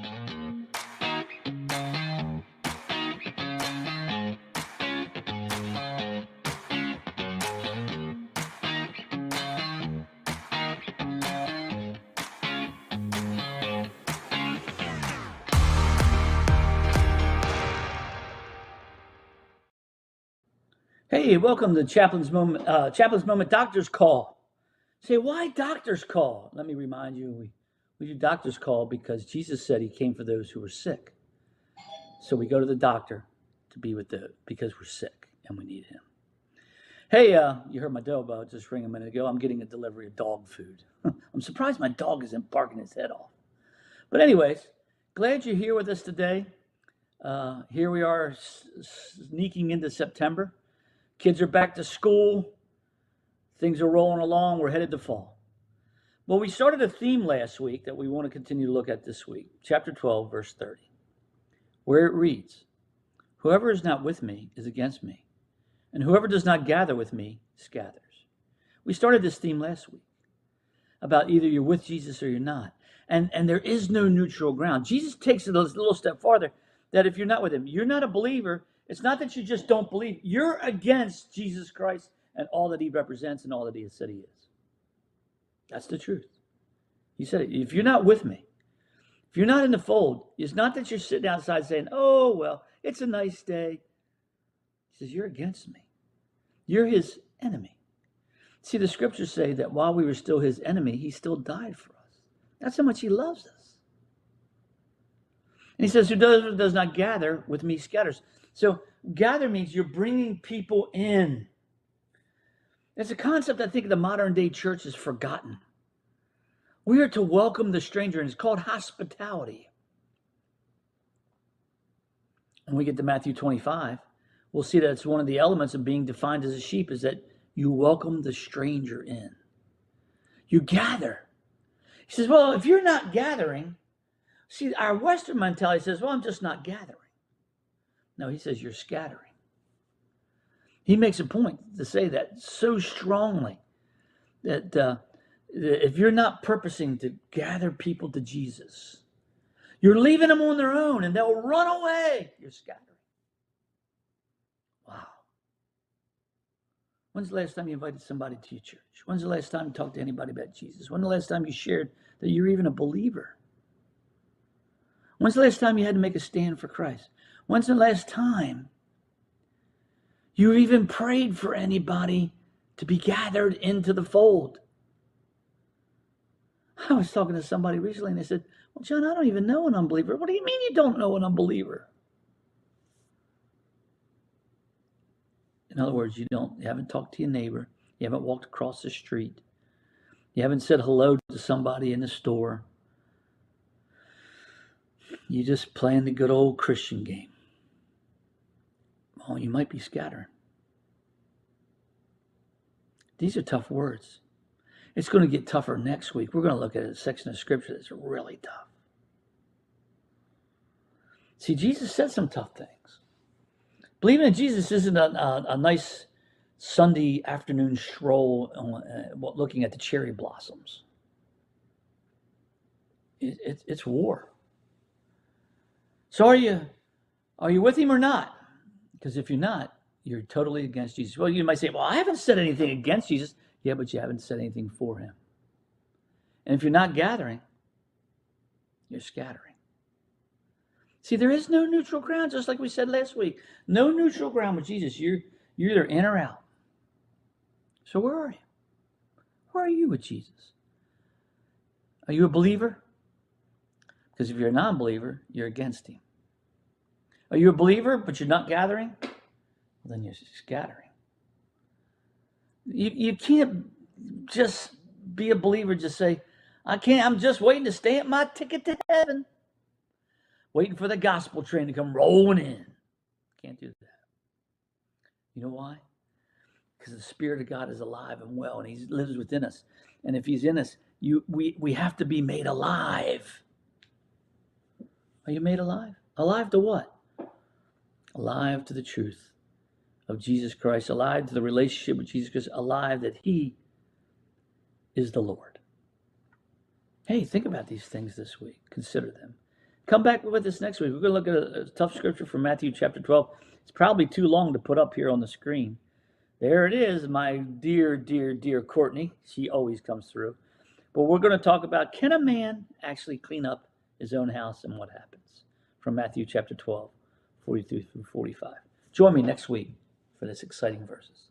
Hey, welcome to Chaplain's Moment. Chaplain's Moment Doctor's Call. Say, why Doctor's Call? Let me remind you, we do Doctor's Call because Jesus said he came for those who were sick. So we go to the doctor to be with because we're sick and we need him. Hey, you heard my doorbell just ring a minute ago. I'm getting a delivery of dog food. I'm surprised my dog isn't barking his head off. But anyways, glad you're here with us today. Here we are sneaking into September. Kids are back to school. Things are rolling along. We're headed to fall. Well, we started a theme last week that we want to continue to look at this week. Chapter 12, verse 30, where it reads, "Whoever is not with me is against me, and whoever does not gather with me scatters." We started this theme last week about either you're with Jesus or you're not. And there is no neutral ground. Jesus takes it a little step farther, that if you're not with him, you're not a believer. It's not that you just don't believe. You're against Jesus Christ and all that he represents and all that he has said he is. That's the truth. He said it. If you're not with me, if you're not in the fold, it's not that you're sitting outside saying, oh, well, it's a nice day. He says, you're against me. You're his enemy. See, the scriptures say that while we were still his enemy, he still died for us. That's how much he loves us. And he says, who does not gather with me scatters. So gather means you're bringing people in. It's a concept I think the modern day church has forgotten. We are to welcome the stranger, and it's called hospitality. When we get to Matthew 25, we'll see that it's one of the elements of being defined as a sheep is that you welcome the stranger in. You gather. He says, well, if you're not gathering, see, our Western mentality says, well, I'm just not gathering. No, he says you're scattering. He makes a point to say that so strongly that if you're not purposing to gather people to Jesus, you're leaving them on their own and they'll run away. You're scattering. Wow. When's the last time you invited somebody to your church? When's the last time you talked to anybody about Jesus? When's the last time you shared that you're even a believer? When's the last time you had to make a stand for Christ? When's the last time you even prayed for anybody to be gathered into the fold? I was talking to somebody recently and they said, well, John, I don't even know an unbeliever. What do you mean you don't know an unbeliever? In other words, you haven't talked to your neighbor. You haven't walked across the street. You haven't said hello to somebody in the store. You're just playing the good old Christian game. Well, you might be scattering. These are tough words. It's going to get tougher next week. We're going to look at a section of scripture that's really tough. See, Jesus said some tough things. Believing in Jesus isn't a nice Sunday afternoon stroll looking at the cherry blossoms. It's war. So are you with him or not? Because if you're not, you're totally against Jesus. Well, you might say, well, I haven't said anything against Jesus. Yeah, but you haven't said anything for him. And if you're not gathering, you're scattering. See, there is no neutral ground, just like we said last week. No neutral ground with Jesus. You're either in or out. So where are you? Where are you with Jesus? Are you a believer? Because if you're a non-believer, you're against him. Are you a believer, but you're not gathering? Well, then you're scattering. You can't just be a believer, just say, I'm just waiting to stamp my ticket to heaven. Waiting for the gospel train to come rolling in. Can't do that. You know why? Because the Spirit of God is alive and well, and he lives within us. And if he's in us, we have to be made alive. Are you made alive? Alive to what? Alive to the truth of Jesus Christ, alive to the relationship with Jesus Christ, alive that he is the Lord. Hey, think about these things this week. Consider them. Come back with us next week. We're going to look at a tough scripture from Matthew chapter 12. It's probably too long to put up here on the screen. There it is, my dear, dear, dear Courtney. She always comes through. But we're going to talk about, can a man actually clean up his own house and what happens? From Matthew chapter 12, 43 through 45. Join me next week for this exciting verses.